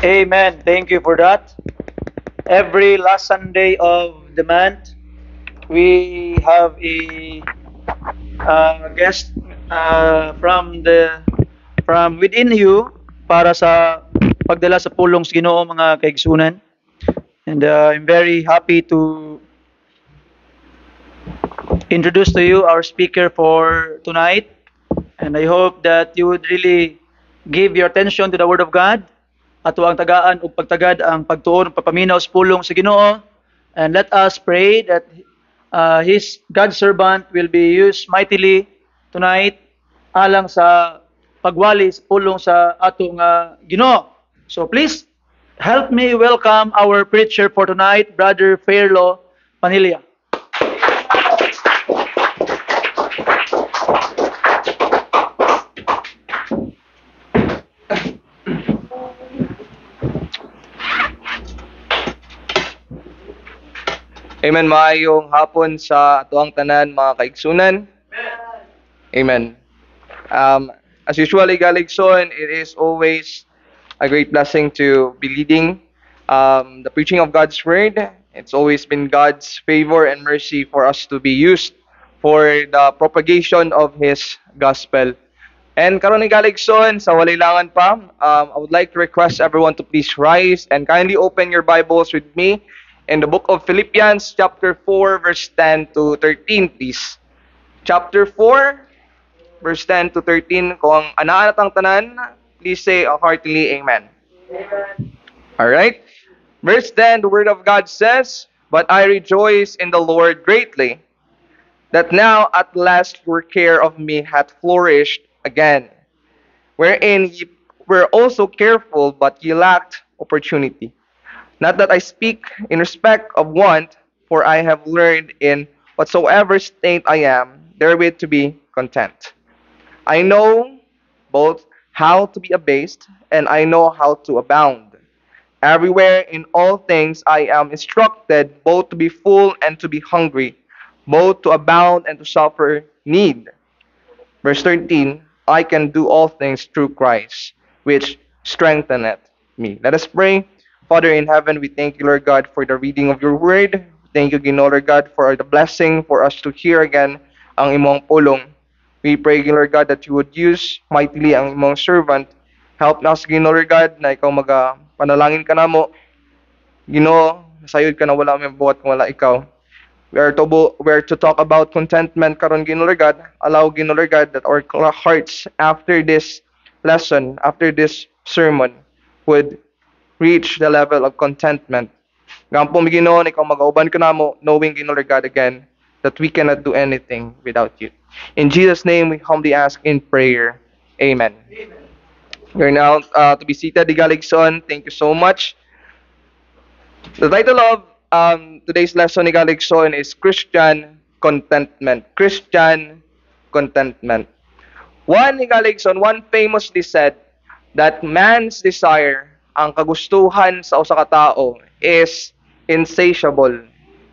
Amen. Thank you for that. Every last Sunday of the month, we have a guest from within you para sa pagdala sa pulong sa Ginoo mga kaigsunan. And I'm very happy to introduce to you our speaker for tonight. And I hope that you would really give your attention to the Word of God at ang tagaan ug pagtagad ang pagtuon ug papaminaw sa pulong sa Ginoo. And let us pray that His God's servant will be used mightily tonight alang sa pagwali sa pulong sa ato nga Ginoo. So please help me welcome our preacher for tonight, Brother Fairlo Panilla. Amen. Maayong hapon sa atuang tanan mga kaigsunan. Amen. As usual, Galigson, it is always a great blessing to be leading the preaching of God's word. It's always been God's favor and mercy for us to be used for the propagation of His gospel. And karon ni Galigson, sa walilangan pa, I would like to request everyone to please rise and kindly open your Bibles with me in the book of Philippians chapter 4 verse 10 to 13, please. Chapter 4 verse 10 to 13. Kung anaan natang tanan, please say heartily amen. Amen. Alright. Verse 10, the word of God says, "But I rejoice in the Lord greatly, that now at last your care of me hath flourished again, wherein ye were also careful, but ye lacked opportunity. Not that I speak in respect of want, for I have learned in whatsoever state I am, therewith to be content. I know both how to be abased, and I know how to abound. Everywhere in all things I am instructed both to be full and to be hungry, both to abound and to suffer need." Verse 13, "I can do all things through Christ, which strengtheneth me." Let us pray. Father in heaven, we thank you, Lord God, for the reading of your word. Thank you, Ginoo, Lord God, for the blessing for us to hear again ang imong pulong. We pray, Lord God, that you would use mightily ang imong servant. Help us, Ginoo, Lord God, na ikaw panalangin ka namo. Ginoo, nasayod ka na wala may buhat kung wala ikaw. We are to talk about contentment karon, Ginoo, Lord God. Allow, Ginoo, Lord God, that our hearts after this lesson, after this sermon, would reach the level of contentment. Gampo mi Ginoo, ikaw mag-auban ka namo, knowing, Ginoo, Lord God, again, that we cannot do anything without you. In Jesus' name, we humbly ask in prayer. Amen. We're now to be seated, Galigson. Thank you so much. The title of today's lesson, Galigson, is Christian Contentment. Christian Contentment. One famously said that man's desire, ang kagustuhan sa usa ka tao, is insatiable.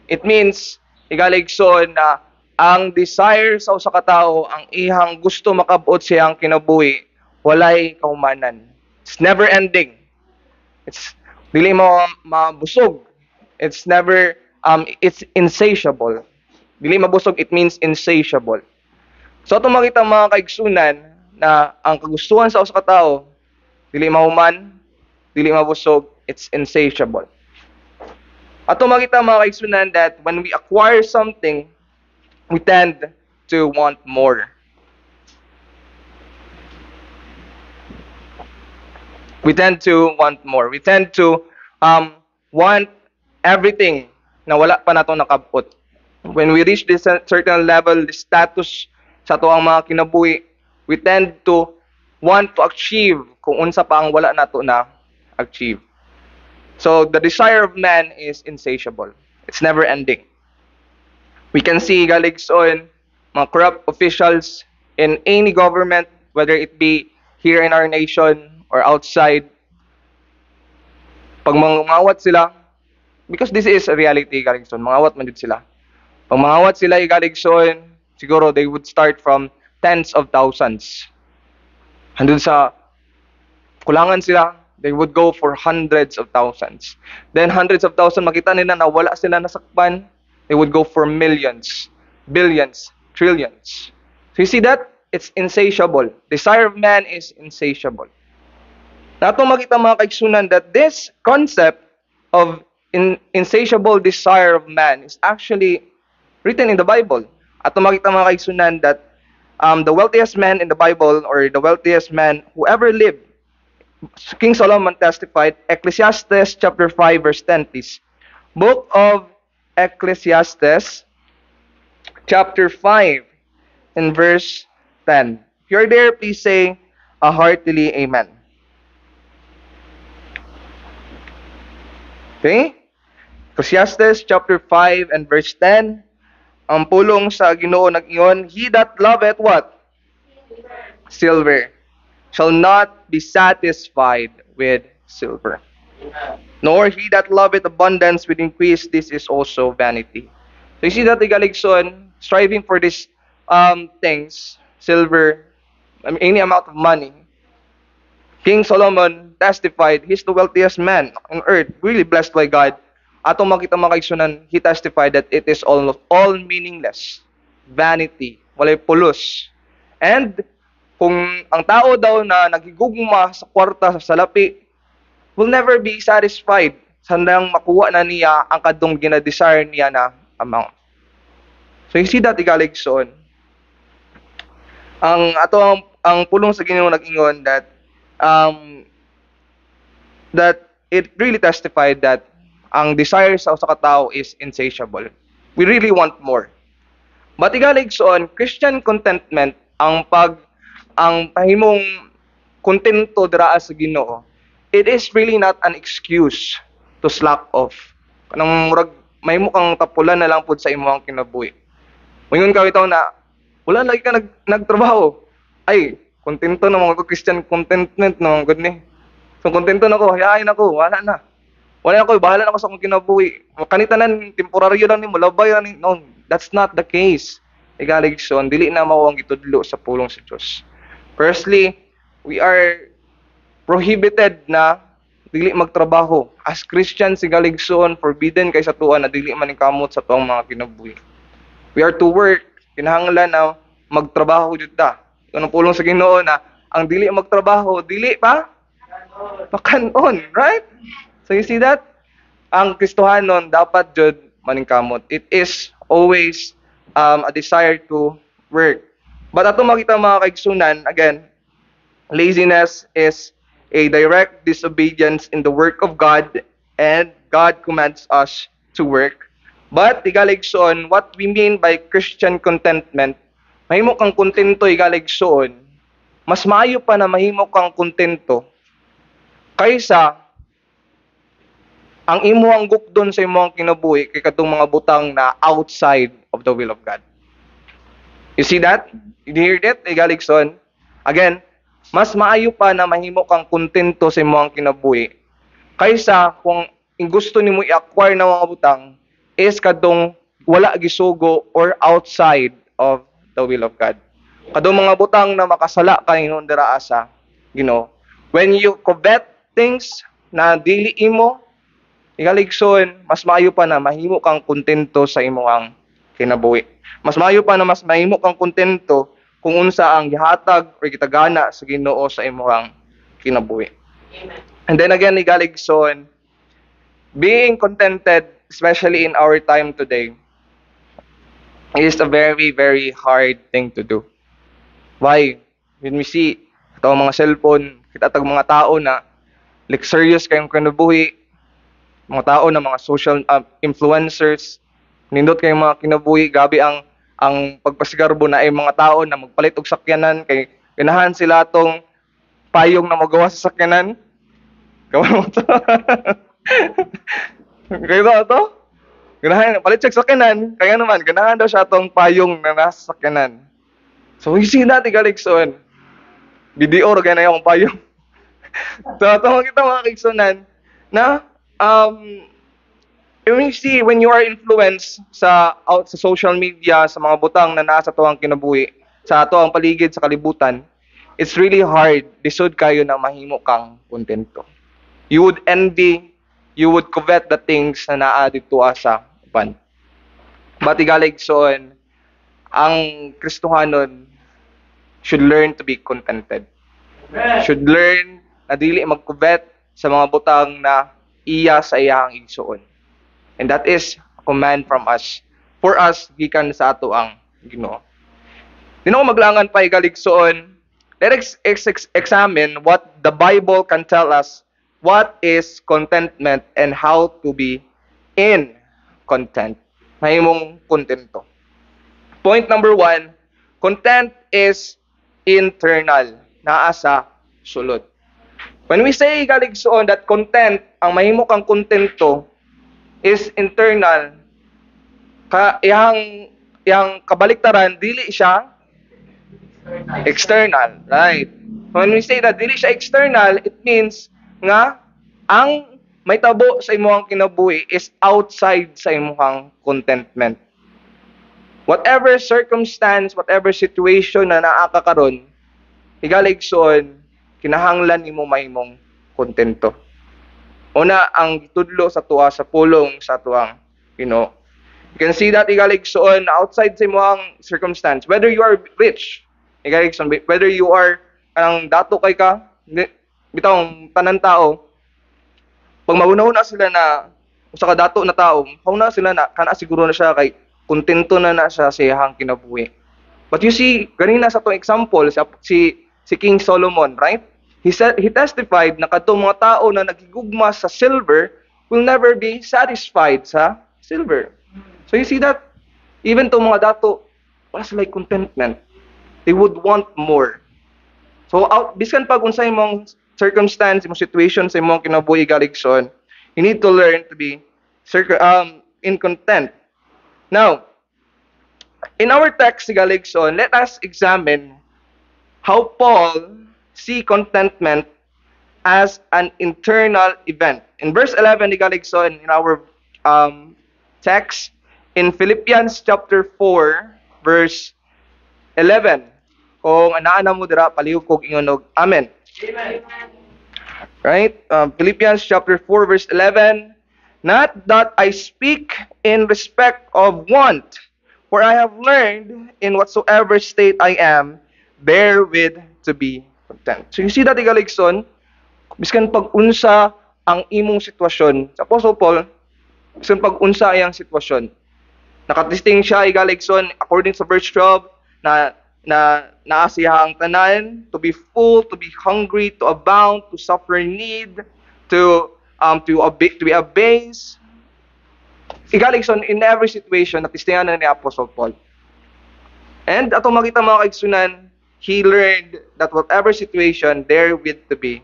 It means, Galigson, na ang desire sa usa ka tao, ang ihang gusto makabot siyang kinabuhi, walay kaumanan. It's never ending. It's dili mo mabusog. It's never it's insatiable. Dili mabusog, it means insatiable. So ato makita mga kaigsunan na ang kagustuhan sa usa ka tawo dili mahuman, dili mabusog, it's insatiable. Ato makita mga kaigsunan that when we acquire something, we tend to want more. We tend to want more. We tend to want everything na wala pa nato nakabot. When we reach this certain level, the status sa ato ang mga kinabuhi, we tend to want to achieve kung unsa pa ang wala nato na achieve. So the desire of man is insatiable. It's never ending. We can see Galigson, mga corrupt officials in any government, whether it be here in our nation or outside, pag mangawat sila, because this is a reality, Galigson, mangawat man jud sila. Pag mangawat sila, Galigson, siguro they would start from tens of thousands. Handun sa kulangan sila, they would go for hundreds of thousands. Then hundreds of thousands, makita nila na wala sila nasakpan, they would go for millions, billions, trillions. So you see that? It's insatiable. Desire of man is insatiable. Nato makita mga kaigsunan that this concept of insatiable desire of man is actually written in the Bible. Ato makita mga kaigsunan that the wealthiest man in the Bible, or the wealthiest man who ever lived, King Solomon testified, Ecclesiastes chapter 5 verse 10, please. Book of Ecclesiastes chapter 5 and verse 10. If you're there, please say a heartily amen. Okay? Ecclesiastes chapter 5 and verse 10. Ang pulong sa Ginoo nag-ingon, he that loveth what? Silver shall not be satisfied with silver. Nor he that loveth abundance with increase, this is also vanity. So you see that, Igaligson, striving for these things, silver, any amount of money. King Solomon testified, he's the wealthiest man on earth, really blessed by God. Atong makita mga kaigsunan, he testified that it is all meaningless, vanity, walay pulos. And kung ang tao daw na naghigugma sa kwarta sa salapi will never be satisfied sandang makuha na niya ang kadong ginadesire niya na amount. So you see that, Igaligson, ang pulong sa Ginoo nag-ingon that that it really testified that ang desire sa usa ka tawo is insatiable. We really want more. But Igaligson, Christian contentment, ang pahimong kontento dira sa Ginoo, it is really not an excuse to slack off. Kanang murag mahimo kang tapulan na lang pud sa imong kinabuhi. Moingon ka bitaw na wala lagi ka nagtrabaho. Ay, kontento na mga Christian contentment na mga ni. So kontento na ko, hayain ako, wala na. Wala ako, bahala na ako sa akong kinabuhi. Kanitanan, temporaryo lang ni mo, labay lang ni. No, that's not the case. Igaligson, dili na mao ang gitudlo sa pulong sa Dios. Firstly, we are prohibited na dili magtrabaho. As Christians, Igaligson, forbidden kay sa tuwa na dili maningkamot sa tuwang mga kinabuhi. We are to work, kinahanglan na magtrabaho jud ta. Kanang pulong sa Ginoo na ang dili magtrabaho, dili pa pakanon, right? So you see that? Ang Kristohanon dapat jud maningkamot. It is always a desire to work. But ato makita mga kaigsunan, again, laziness is a direct disobedience in the work of God, and God commands us to work. But Igaligson, what we mean by Christian contentment, mahimo kang kontento, Igaligson, mas maayo pa na mahimo kang kontento kaysa ang imuhang gukdon sa imong kinabuhi kay kadtong mga butang na outside of the will of God. You see that? You hear that, Igaligson? Again, mas maayo pa na mahimo kang kontento sa imong kinabuhi kaysa kung gusto nimo i-acquire na mga butang is kadtong wala gisugo or outside of the will of God. Kadtong mga butang na makasala kaningon dira asa, Ginoo. When you covet things na dili imo, Igaligson, mas maayo pa na mahimo kang kontento sa imong kinabuhi. Mas maayo pa na mas mahimo kang kontento kung unsa ang gihatag or gitagana sa Ginoo sa imong kinabuhi. Amen. And then again, Igaligson, being contented, especially in our time today, is a very, very hard thing to do. Why? When we see ito mga cellphone, kita tag mga tao na luxurious kayong kinabuhi, mga tao na mga social influencers, nindot kayong mga kinabuhi, gabi ang pagpasigarbo na ay mga tao na magpalit og sakyanan kay ganahan sila tong payong na magawa sa sakyanan. Kawan mo to. Kayo ba ito? Ganahan, palit siya sakyanan, kaya naman, ganahan daw siya tong payong na nasa sakyanan. So, you see that, Igaligson. BDO, ro na yung payong. So, ito kita mga kaigsunan, na, you see, when you are influenced sa social media, sa mga butang na nasa tuwang kinabuhi, sa tuwang paligid, sa kalibutan, it's really hard, lisod kayo na mahimo kang kontento. You would envy, you would covet the things na naa dito sa uban. But igaligson, ang Kristohanon should learn to be contented. Should learn na dili magcovet sa mga butang na iya sa iyang igsuon. And that is a command from us. For us, gikan sa ato ang Ginoo. Dino maglangan pa igaligsoon. Let's examine what the Bible can tell us what is contentment and how to be in content. Mahimong kontento. Point number 1, content is internal, naa sa sulod. When we say galigsoon that content, ang mahimo kang kontento is internal, yang kabaliktaran dili siya external, right? When we say that dili siya external, it means nga ang may tabo sa imong kinabuhi is outside sa imong contentment. Whatever circumstance, whatever situation na naa ka karon, igaligsoon, kinahanglan nimo mahimong kontento. Una ang gitudlo sa tuwa sa pulong sa tuwang Ginoo. You can see that igaligsoon outside sa imong circumstance, whether you are rich, igaligsoon, whether you are kanang dato kay ka, bitawng tanan tao, pag mauna-una sila na usa ka dato na tao, hauna sila na kana siguro na siya kay kontento na siya sa iyang kinabuhi. But you see, ganina sa itong example, si King Solomon, right? He testified na kadtong mga tao na nagigugma sa silver will never be satisfied sa silver. So you see that, even itong mga dato, wala sila contentment. They would want more. So, biskan pag unsay imong circumstance, imong situation sa imong kinabuhi galigson, you need to learn to be in content. Now, in our text, galigson, let us examine how Paul see contentment as an internal event. In verse 11, galigson, in our text, in Philippians chapter 4, verse 11, kung anaan mo dira, palihog kog ingon amen. Amen. Right? Philippians chapter 4, verse 11, not that I speak in respect of want, for I have learned in whatsoever state I am, therewith to be content. So you see that, igaligson, biskan pag-unsa ang imong sitwasyon. Sa Apostle Paul, biskan pag-unsa iyang sitwasyon, nakatisting siya, igaligson, according sa verse 12, na naasiya ang tanan, to be full, to be hungry, to abound, to suffer need, to be abased. Igaligson, in every situation, natistingan na ni Apostle Paul. And atong makita mga kaigsunan, he learned that whatever situation, therewith to be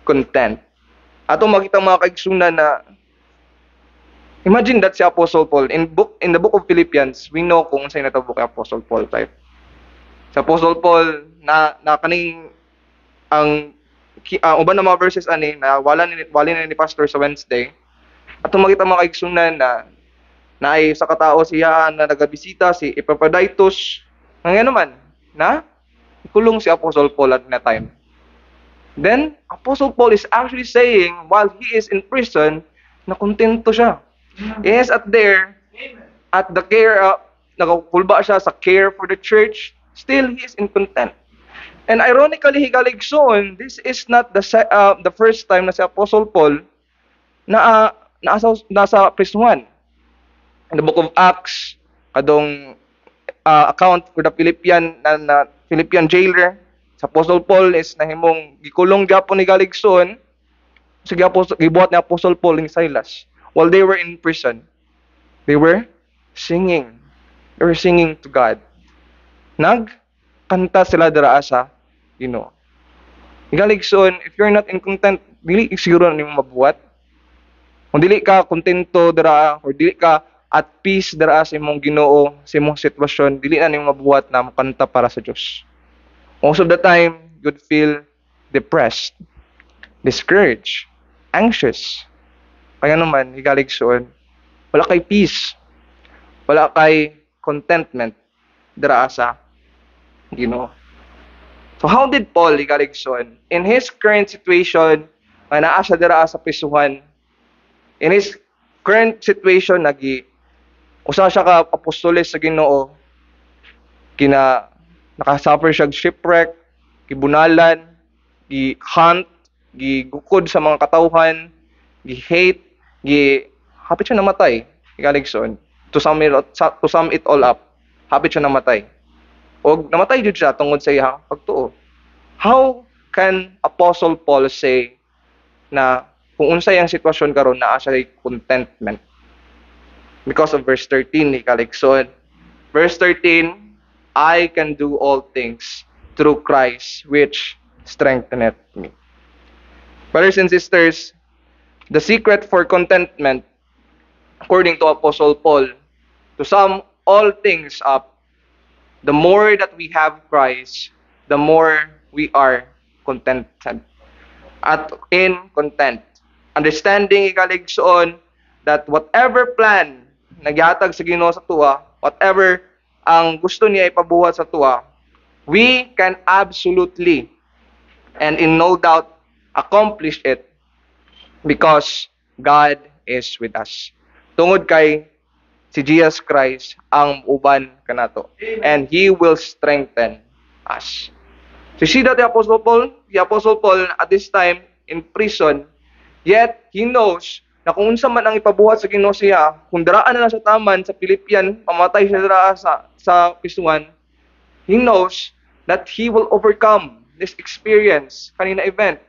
content. Atong makita mga kaigsunan na, imagine that si Apostle Paul, in the book of Philippians, we know kung saan natabo kay Apostle Paul, right? Sa Apostle Paul, na kaning ang uban na mga verses ani na wala ni pastor sa Wednesday, atong makita mga kaigsunan na ay sa katao siya na nagabisita si Epaphroditus, nga naman na ikulong si Apostle Paul at that time. Then Apostle Paul is actually saying while he is in prison na kontento siya. Yes, at the care, nagakulba siya sa care for the church, still he is in content. And ironically, higaligson, this is not the first time na si Apostle Paul nasa prisuhan. In the book of Acts, kadong account for the Philippian jailer, sa Apostle Paul is nahimong gikulong gyapon ni galigson, gibuhat ni Apostle Paul ni Silas. While they were in prison, they were singing. They were singing to God. Nagkanta sila dira sa Ginoo. Igaligson, if you're not in content, dili siguro nimo mabuhat. Kung dili ka kontento dira or dili ka at peace dira sa imong Ginoo, sa imong sitwasyon, dili na nimo mabuhat na makanta para sa Dios. Most of the time, you'd feel depressed, discouraged, anxious. Kaya naman, higaligson, wala kay peace, wala kay contentment dira sa Ginoo. So how did Paul, higaligson, in his current situation, nga naa siya dira sa prisuhan. In his current situation, usa siya ka apostoles sa Ginoo, nakasuffer siya shipwreck, gibunalan, gi-hunt, gigukod sa mga katawhan, gi-hate, hapit siya namatay, ikaligson. To sum it all up, hapit siya namatay. O namatay jud siya tungod sa iyang pagtuo. How can Apostle Paul say na kung unsay ang sitwasyon karon naa siya contentment? Because of verse 13 ni Kaligson. Verse 13, I can do all things through Christ which strengtheneth me. Brothers and sisters, the secret for contentment, according to Apostle Paul, to sum all things up, the more that we have Christ, the more we are contented. At in content. Understanding ikaligsoon that whatever plan nagyatag sa Ginoo sa tuwa, whatever ang gusto niya ipabuhat sa tuwa, we can absolutely and in no doubt accomplish it because God is with us. Tungod kay si Jesus Christ ang uban kanato, and He will strengthen us. So see that the Apostle Paul at this time in prison, yet he knows na kung unsa man ang ipabuhat sa Ginoo siya, kung daraan na sa taman sa Philippian, pamatay siya dira sa prisuhan, he knows that he will overcome this experience kanina event.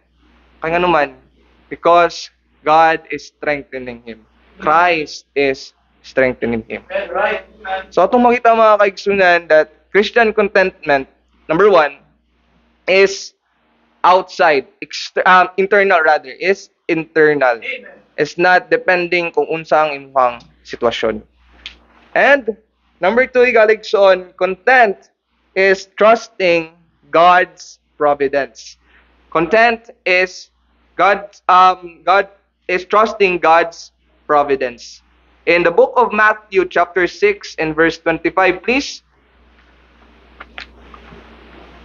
Kaya naman, because God is strengthening him. Christ is strengthening him. Right. So atong makita mga kaigsunan that Christian contentment, number one, is outside, internal rather, is internal. Amen. It's not depending kung unsa ang imong sitwasyon. And number two, igaligson, content is trusting God's providence. Content is God is trusting God's providence. In the book of Matthew chapter 6 and verse 25, please.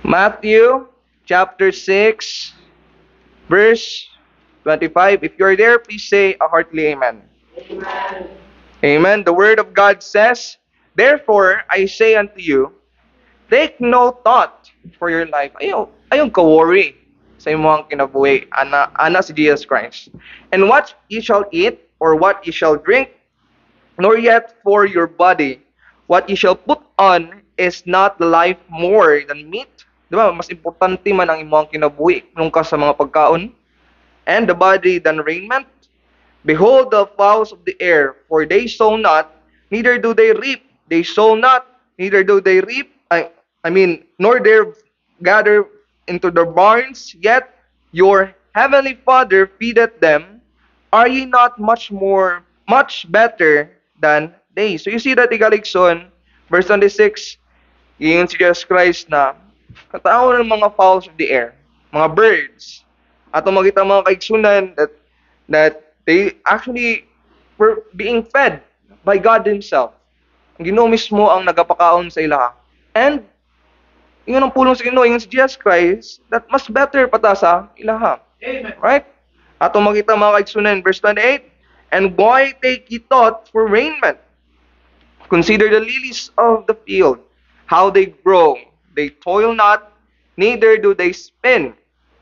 Matthew chapter 6 verse 25. If you're there, please say a heartily amen. Amen. Amen. The word of God says, therefore, I say unto you, take no thought for your life. Ayaw ka-worry sa imong kinabuhi. Ana si Jesus Christ. And what ye shall eat, or what ye shall drink, nor yet for your body, what ye shall put on, is not the life more than meat? Diba? Mas importante man ang imong kinabuhi nung ka sa mga pagkaon. And the body than raiment. Behold the fowls of the air, for they sow not, neither do they reap. They sow not, neither do they reap. Nor they gather into their barns, yet your heavenly Father feedeth them. Are ye not much better than they? So you see that igaligson, verse 26, yun si Jesus Christ na katao ng mga fowls of the air, mga birds. Ato makita mga kaigsunan that they actually were being fed by God Himself. Ang Ginoo mismo ang nagapakaon sa ila. And yun ang pulong sa Ginoo, yung si Jesus Christ, that mas better pata sa ilaha. Amen. Right? Ato makita mga kaigsunan, verse 28, and why take ye thought for raiment? Consider the lilies of the field, how they grow. They toil not, neither do they spin.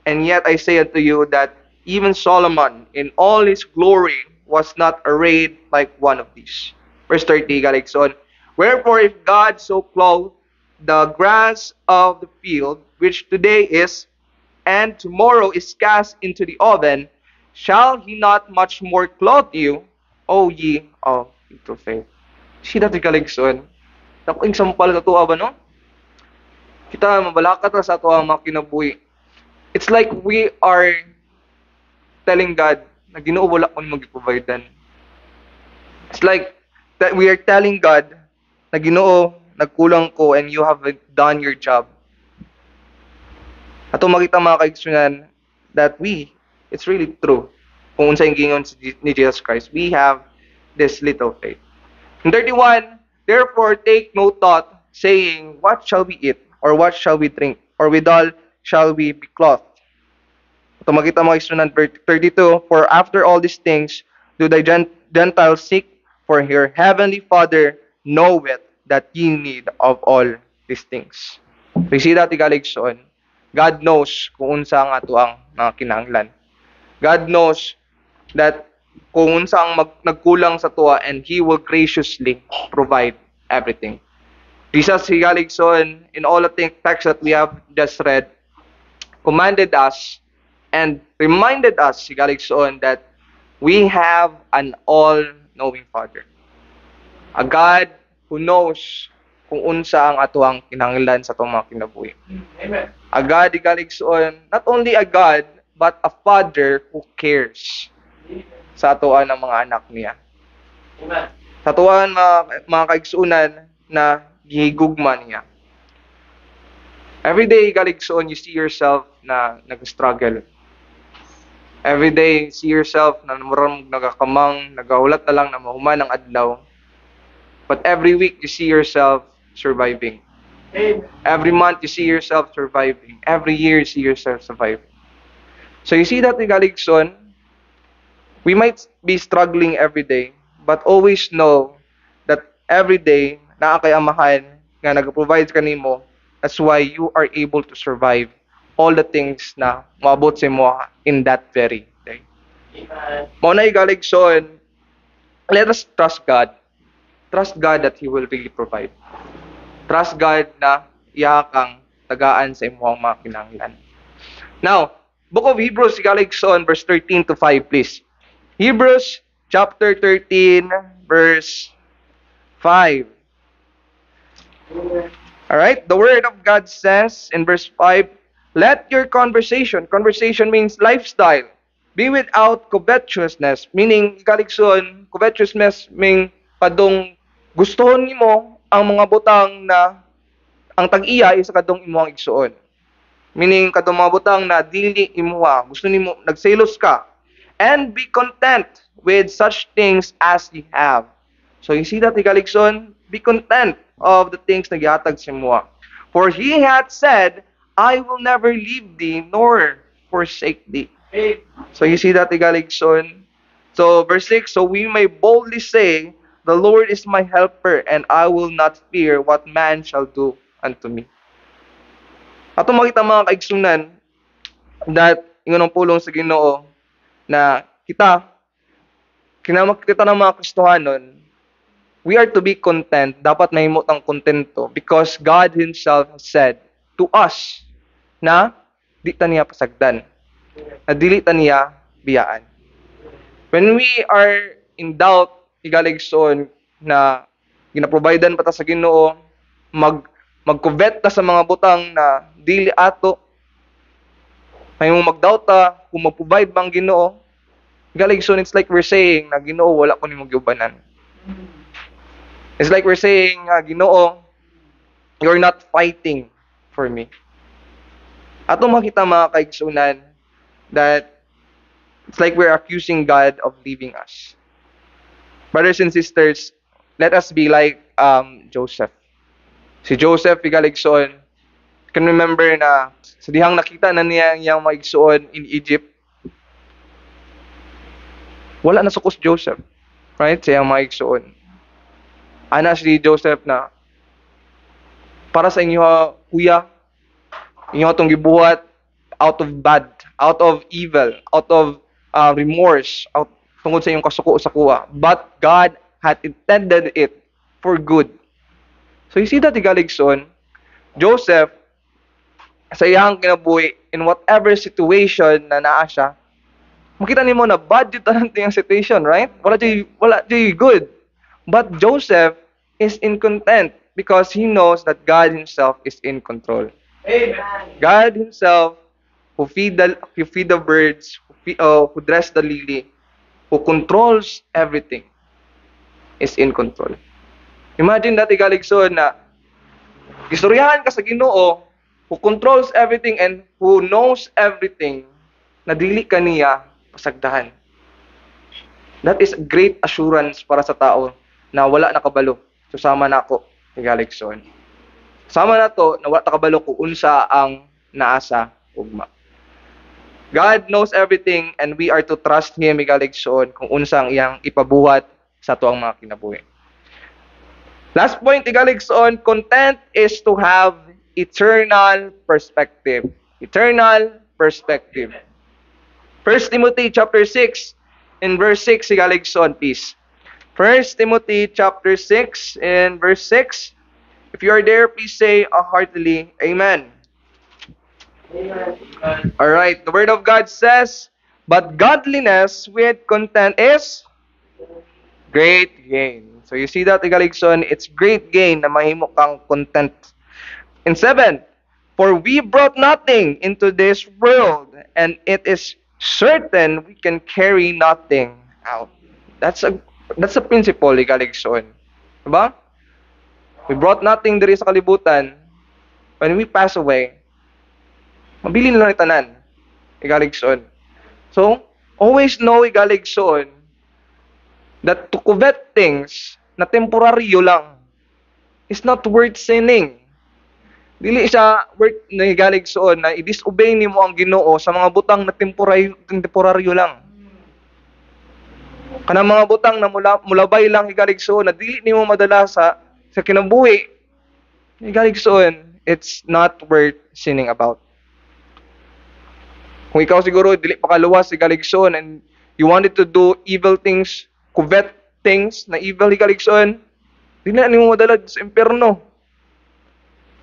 And yet I say unto you that even Solomon in all his glory was not arrayed like one of these. Verse 30, Galigson. Wherefore if God so clothe the grass of the field, which today is, and tomorrow is cast into the oven, shall He not much more clothe you, O ye of little faith? See that, Galigson? Nakuing sampal sa tuwa ba, no? Kita mabalakat sa tuwa mga kinabuhi. It's like we are telling God na Ginoo wala ko mag-provide. It's like that we are telling God na Ginoo nagkulang ko and you haven't done your job. Ato makita mga kaigsunan that it's really true. Kung unsa yung gingon ni Jesus Christ, we have this little faith. In 31, therefore take no thought, saying, what shall we eat, or what shall we drink, or withal shall we be clothed? Tumagita mga igsunan, verse 32, for after all these things do the Gentiles seek, for your heavenly Father knoweth that ye need of all these things. So, you see that, igaligsoon, God knows kung unsa ang ato ang mga kinahanglan. God knows that kung unsa ang nagkulang sa tuwa, and He will graciously provide everything. Jesus, higaligsoon, in all the texts that we have just read, commanded us and reminded us, higaligsoon, that we have an all-knowing Father. A God who knows kung unsa ang ato ang kinahanglan sa atong mga kinabuhi. Amen. A God, higaligsoon, not only a God, but a Father who cares sa atuan ng mga anak niya. Amen. Sa atuan mga kaigsuunan na gihigugma niya. Every day, higaligsoon, you see yourself na nag-struggle. Every day, see yourself na murang nagakamang, nagaulat na lang na mahuman ang adlaw. But every week, you see yourself surviving. Amen. Every month, you see yourself surviving. Every year, you see yourself surviving. So you see that, higaligsoon, we might be struggling every day, but always know that every day, naa kay Amahan nga nag-provide kanimo. That's why you are able to survive all the things na maabot sa mo in that very day. Amen. Mao na higaligsoon, let us trust God. Trust God that He will really provide. Trust God na iya kang tagaan sa imong mga kinahanglan. Now, Book of Hebrews, higaligsoon, verse 13 to 5, please. Hebrews chapter 13, verse 5. Alright, the word of God says in verse 5, let your conversation means lifestyle, be without covetousness, meaning, higaligsoon, covetousness meaning kadong gustohon nimo ang mga butang na ang tag-iya is kadong imong igsuon. Meaning kadong mga butang na dili imuha, gusto nimo nagselos ka. And be content with such things as ye have. So you see that, higaligsoon, be content of the things na gihatag sa imo. For He hath said, I will never leave thee nor forsake thee. Amen. So you see that, higaligsoon. So verse 6, so we may boldly say, the Lord is my helper, and I will not fear what man shall do unto me. Ato makita mga kaigsunan that ingon ang pulong sa Ginoo na kita ng mga Kristohanon, we are to be content, dapat mahimot ang kontento because God Himself has said to us na di ta niya pasagdan, na dili ta niya biyaan. When we are in doubt, higaligsoon, na ginaprovidean pa ta sa Ginoo, mag-covet ta sa mga butang na dili ato, may mag-doubt ta kung mag-provide bang Ginoo, higaligsoon, it's like we're saying na Ginoo, wala ko nimo giubanan. It's like we're saying, Ginoo, you're not fighting for me. Ato makita mga kaigsunan that it's like we're accusing God of leaving us. Brothers and sisters, let us be like Joseph. Si Joseph, higaligsoon, can remember na sa dihang nakita na niya ang mga igsuon in Egypt, wala na sukos Joseph. Right? Sa iyang mga igsuon. Ana si Joseph na para sa inyo, kuya, inyo itong gibuhat out of bad, out of evil, out of remorse, tungkol sa inyong kasuko sa kuha. But God had intended it for good. So you see that, higaligsoon, Joseph, sa iyang kinabuhi, in whatever situation na naa siya, makita nimo na budget na yung situation, right? Wala di good. But Joseph is in content because he knows that God Himself is in control. Amen. God Himself, who feed the birds, who dress the lily, who controls everything, is in control. Imagine that, higaligsoon, na istoryahan ka sa Ginoo, who controls everything and who knows everything, na dili ka niya pasagdahan. That is great assurance para sa tao na wala nakabalo. Susama na ako, higaligsoon. Sama na to na wala nakabalo kung unsa ang naasa ugma. God knows everything and we are to trust Him igaligsoon kung unsang iyang ipabuhat sa tuang mga kinabuhi. Last point igaligsoon, content is to have eternal perspective. Eternal perspective. 1 Timothy chapter 6 in verse 6 igaligsoon, please. 1 Timothy chapter 6 and verse 6. If you are there, please say heartily, Amen. All right, the word of God says, but godliness with content is great gain. So you see that, igaligson, it's great gain na mahimo kang content. In 7, for we brought nothing into this world, and it is certain we can carry nothing out. That's a principle, igaligson. Diba? We brought nothing diri sa kalibutan. When we pass away, mabilin lang itanan. Igaligson. So, always know, igaligson, that to covet things na temporaryo lang is not worth sinning. Dili siya worth na igaligson na i-disobey nimo ang Ginoo sa mga butang na temporaryo lang. Kanang mga butang na mulabay lang igaligson na dili nimo madala sa kinabuhi. Igaligson, it's not worth sinning about. Kung ikaw siguro dili pa kaluwas igaligson and you wanted to do evil things, covet things na evil igaligson, dili na nimo madala sa impierno.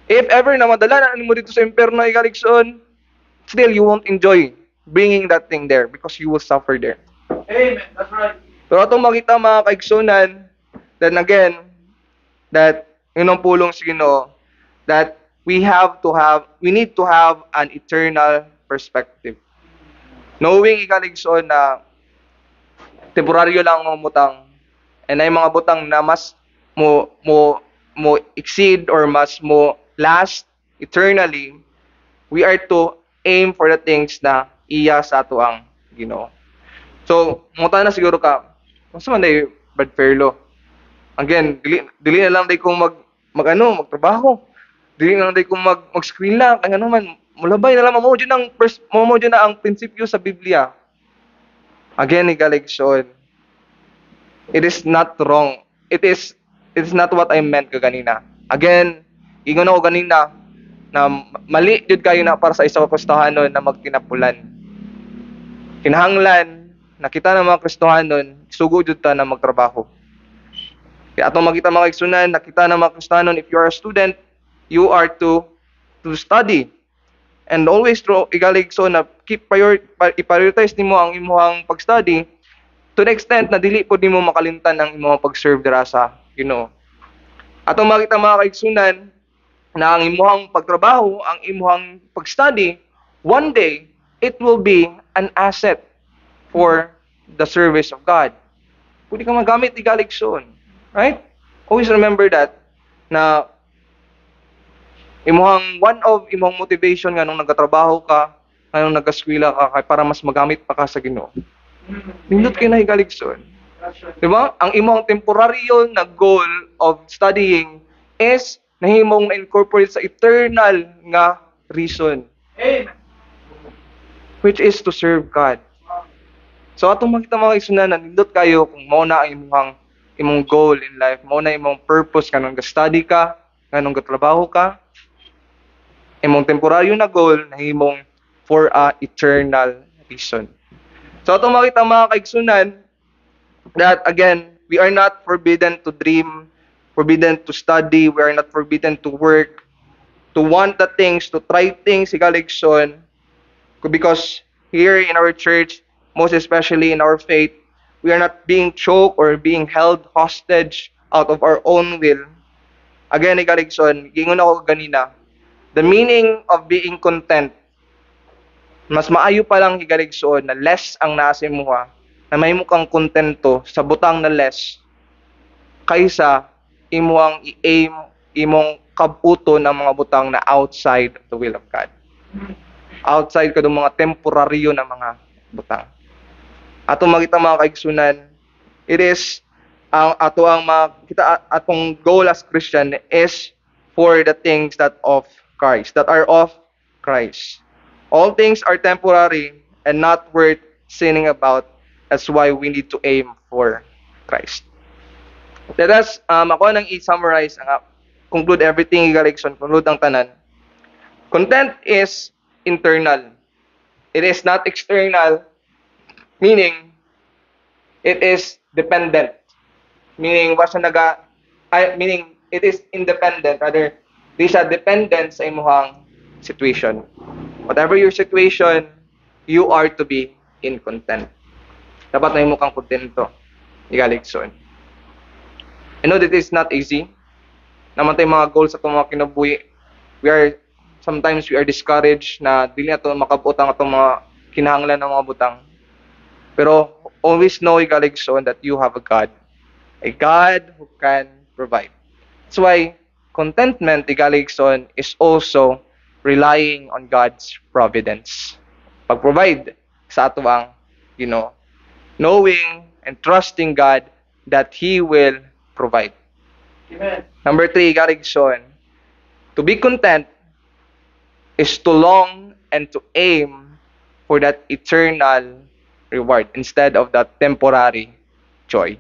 If ever na madala na nimo dito sa impierno igaligson, still you won't enjoy bringing that thing there because you will suffer there. Amen. That's right. Pero atong makita mga kaigsunan, then again, that yun ang pulong sa Ginoo, that we need to have an eternal perspective. Knowing ikaligsoon na temporaryo lang ang butang, and ay mga butang na mas mo exceed or mas mo last eternally, we are to aim for the things na iya sa ato ang Ginoo. So, munta na siguro ka, mas man day Brad Fairlo. Again, dili na lang day kung magtrabaho. Dili na lang day kung mag-screen lang, kaya naman mulabay na lang mo dyan na ang prinsipyo sa Biblia. Again, igaligsoon. It is not wrong. It is not what I meant kaganina. Again, ingon ako ganina na mali jud kayo na para sa isa ka Kristohanon na magtinapulan. Kinahanglan nakita ng mga Kristohanon, sugo jud ta na magtrabaho. Kaya atong makita mga igsunan, nakita ng mga Kristohanon, if you are a student, you are to study. And always igaligsoon na i-prioritize nimo ang imong pag-study to the extent na dili po nimo makalimtan ang imong pag-serve dira sa Ginoo. Atong makita mga kaigsunan na ang imong pagtrabaho, ang imong pag-study, one day it will be an asset for the service of God. Pwede ka magamit igaligsoon. Right? Always remember that na one of imong motivation nga nung nagatrabaho ka, nga nung nag-eskwela ka, kay para mas magamit pa ka sa Ginoo. Nindot kayo na igaligsoon. Diba? Ang imong temporaryo na goal of studying is nahimong na-incorporate sa eternal nga reason. Which is to serve God. So atong makita mga igsunan na nindot kayo kung mao na ang imong goal in life, mao na imong purpose kanang ga-study ka, kanang ga-trabaho ka, imong temporaryo na goal na himong for a eternal reason. So atong makita mga kaigsunan that again, we are not forbidden to dream, forbidden to study, we are not forbidden to work, to want the things, to try things, igaligson, because here in our church, most especially in our faith, we are not being choked or being held hostage out of our own will. Again, igaligson, gingon ako ganina, the meaning of being content, mas maayo pa lang higaligsoon na less ang nasa imuha, na may mukang kontento sa butang na less, kaysa imuang i-aim, imong kabuto ng mga butang na outside of the will of God. Outside ka ng mga temporaryo na mga butang. Atong makita mga kaigsunan, it is atong goal as Christian is for the things that are of Christ. All things are temporary and not worth sinning about. That's why we need to aim for Christ. Let us, ako nang i-summarize, conclude everything, Galigson, conclude ang tanan. Content is internal. It is not external, meaning it is dependent. Meaning, meaning it is independent. Rather, di siya dependent sa imuhang situation. Whatever your situation, you are to be in content. Dapat na imo kang kontento. Igaligson. I know that it's not easy. Naman tayong mga goals sa itong mga kinabuhi. Sometimes we are discouraged na dili na ito makabutang itong mga kinahanglan ng mga butang. Pero always know, Igaligson, that you have a God who can provide. That's why contentment, Igaligson, is also relying on God's providence. Pag-provide sa ato ang, knowing and trusting God that He will provide. Amen. Number 3, Galigson, to be content is to long and to aim for that eternal reward instead of that temporary joy.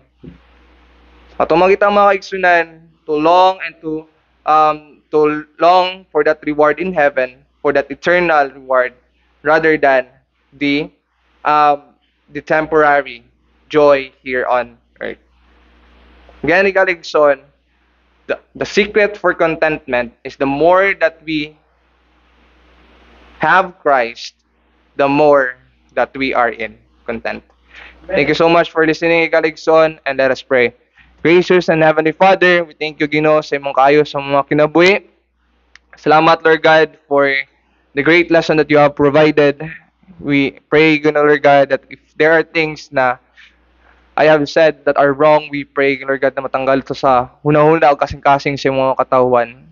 Ato makita mga kaigsunan, to long and to long for that reward in heaven, for that eternal reward, rather than the temporary joy here on earth. Again, Galigson, the secret for contentment is the more that we have Christ, the more that we are in content. Thank you so much for listening, Galigson, and let us pray. Gracious and Heavenly Father, we thank you, Ginoo, sa imong kayo sa mga kinabuhi. Salamat, Lord God, for the great lesson that you have provided. We pray, Ginoo, Lord God, that if there are things na I have said that are wrong, we pray, Lord God, na matanggal ito sa huna-huna o kasing-kasing sa mga katawan.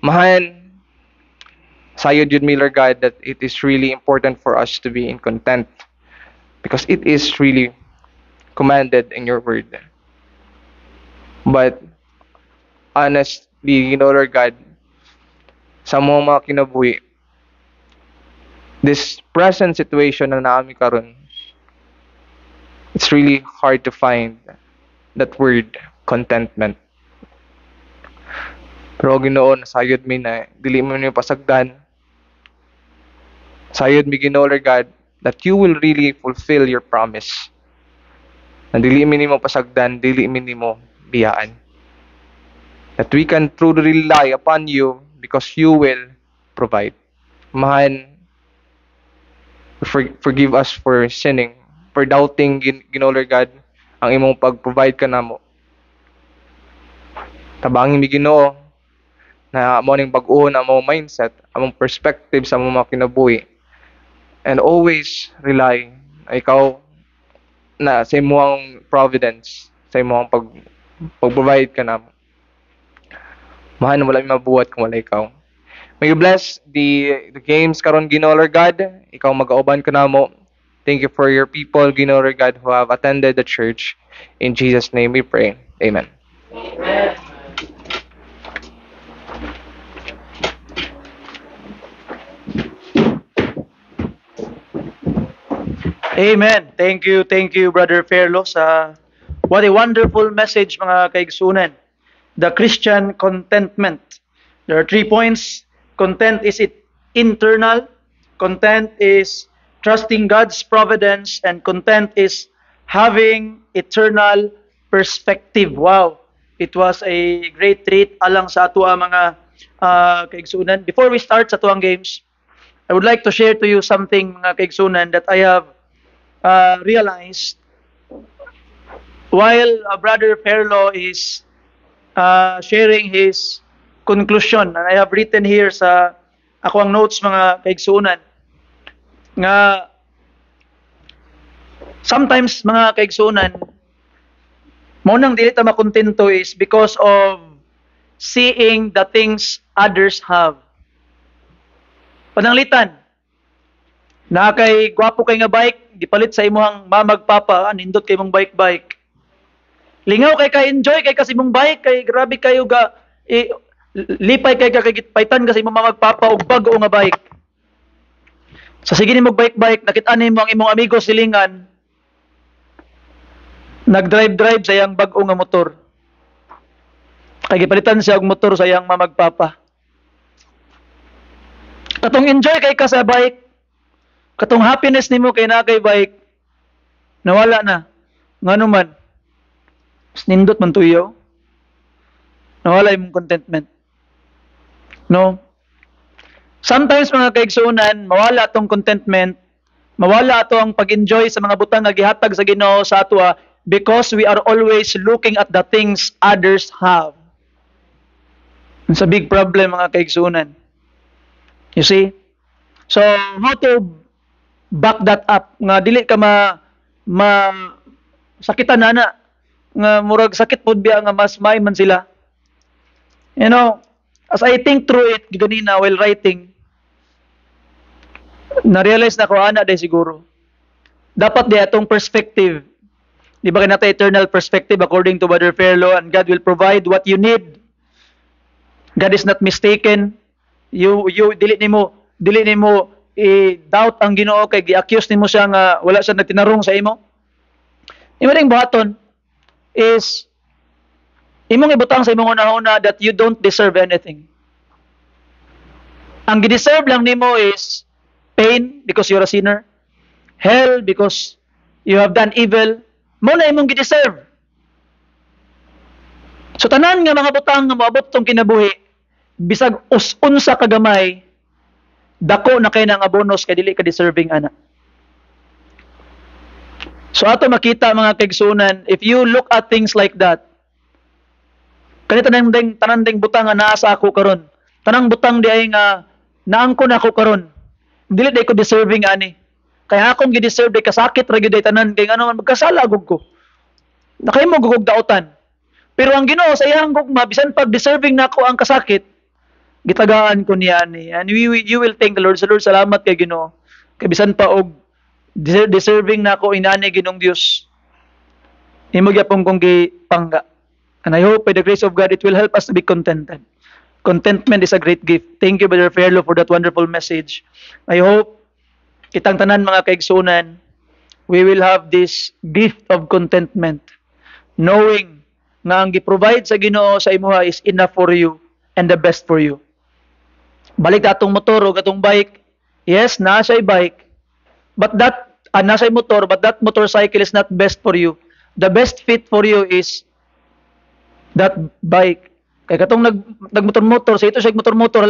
Mahan, sayod yun me, Lord God, that it is really important for us to be in content because it is really commanded in your word. But honestly, Lord God, sa mga kinabuhi, this present situation na naami karon, it's really hard to find that word, contentment. Pero Ginoo, nasayod mi na dili mo niyo pasagdan. Sayod mi, Ginoo, Lord God, that you will really fulfill your promise. Na dili mi nimo pasagdan, dili mi nimo biyaan. That we can truly rely upon you because you will provide. Mahan, forgive us for sinning, for doubting, Ginoo, Lord God, ang imong pag-provide ka namo. Tabangin mi, Ginoo, na amo ning bag-o na among mindset, among perspective sa among mga kinabuhi. And always rely na ikaw na sa imong providence, sa imong pag-provide ka namo. Mahan, wala mi mabuhat kung wala ikaw. May you bless the games karon, Ginoo, Lord God. Ikaw mag-auban ka namo. Thank you for your people, Ginoo, Lord God, who have attended the church. In Jesus' name we pray. Amen. Amen. Amen. Thank you, Brother Fairlo, sa what a wonderful message, mga kaigsunan. The Christian contentment. There are 3 points. Content is internal. Content is trusting God's providence, and content is having eternal perspective. Wow. It was a great treat alang sa ato mga kaigsunan. Before we start sa tuang games, I would like to share to you something, mga kaigsunan, that I have realized while Brother Fairlo is sharing his conclusion, and I have written here sa ako ang notes, mga kaigsunan, nga sometimes, mga kaigsunan, mo nang dili ta makontento is because of seeing the things others have. Pananglitan, na kay gwapo kay nga bike, gipalit sa imuhang mamagpapa, nindot kay mong bike. Lingaw kay enjoy kay kasi mong bike, kay grabe kayo lipay kay kagitpaitan kasi imong mamagpapa og bag-o nga bike. Sa sige ni mag-bike-bike, nakita-ani mo ang imong amigo silingan, nag-drive-drive sa iyang bag-o nga motor. Kay gipalitan siya og motor sa iyang mamagpapa. Katong enjoy kay ka sa bike, katong happiness nimo kay na kay bike, nawala na. Ngano man, nindot man tuyo. Nawala imong contentment. No? Sometimes mga kaigsunan, mawala atong contentment, mawala ato ang pag-enjoy sa mga butang nga gihatag sa Ginoo sa atwa because we are always looking at the things others have. It's a big problem mga kaigsunan. You see? So, how to back that up? Nga dili ka sakitan na nga murag sakit pod biya nga mas may man sila. You know, as I think through it ganina while writing, na-realize na ko ana day siguro. Dapat di atong perspective. Di ba kinata eternal perspective according to Brother Fairlaw, and God will provide what you need. God is not mistaken. You dili nimo i-doubt ang Ginoo kay gi-accuse nimo siya nga wala siya nagtinarong sa imo. Imo ding buhaton is imong ibutang sa imong una-una that you don't deserve anything. Ang gideserve lang nimo is pain because you're a sinner, hell because you have done evil. Mo na imong gideserve. So tanan nga mga butang nga moabot tong kinabuhi, bisag unsa kagamay, dako na kay na nga bonus kay dili ka deserving ana. So ato makita mga kaigsunan, if you look at things like that, kani tanan ding butang nga naa sa ako karon, tanang butang di ay nga naangkon ako karon, dili day ko deserving ani. Kaya akong gi-deserve day kasakit ra gyud day tanan kay ngano man magkasala gud ko. Nakahimo gugog daotan. Pero ang Ginoo sa iyang gugma bisan pag deserving nako ang kasakit, gitagaan ko niya ani. And you will thank the Lord. Sa Lord, salamat kay Ginoo. Kay bisan pa og deserving nako inani Ginoong Dios. Imo gyapon kong gipangga. And I hope by the grace of God it will help us to be contented. Contentment is a great gift. Thank you, Brother Fairlaw, for that wonderful message. I hope kitang tanan mga kaigsunan, we will have this gift of contentment, knowing nga ang gi-provide sa Ginoo sa imuha is enough for you and the best for you. Balik atong motor o atong bike, yes, nasa bike, but nasa motor, but that motorcycle is not best for you. The best fit for you is that bike. Kaya katong nagmotor-motor, sa ito siya motor-motor,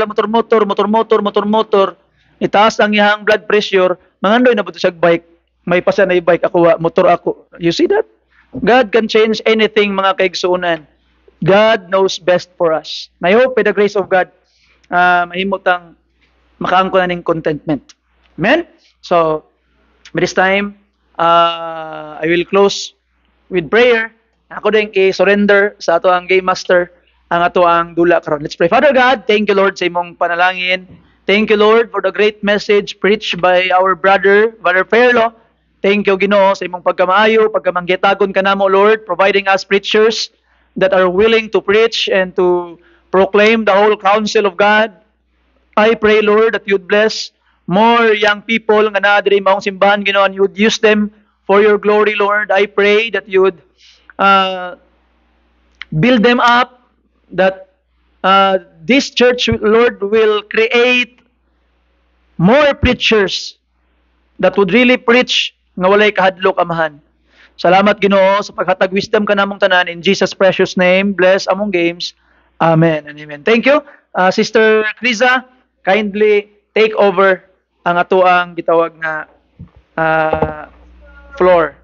motor-motor, itaas ang iyang blood pressure, mangandoy na buto siya bike. May pasa na bike ako, motor ako. You see that? God can change anything mga kaigsuunan. God knows best for us. And I hope by the grace of God, mahimutang makaangko na ning contentment. Amen? So, by this time, I will close with prayer. Ako din i-surrender sa ato ang game master ang ato ang dula karon. Let's pray. Father God, thank you Lord sa imong panalangin. Thank you Lord for the great message preached by our Brother Fairlaw. Thank you Ginoo sa imong pagkamaayo, pagkamanggitagon kanamo Lord, providing us preachers that are willing to preach and to proclaim the whole counsel of God. I pray Lord that you'd bless more young people nga naa diri maong simbahan Ginoo, and you'd use them for your glory Lord. I pray that you'd build them up, that this church Lord will create more preachers that would really preach nga walay kahadlok amahan. Salamat Ginoo sa paghatag wisdom kanamong tanan, in Jesus precious name. Bless among games. Amen and amen. Thank you. Sister Criza, kindly take over ang ato ang gitawag na floor.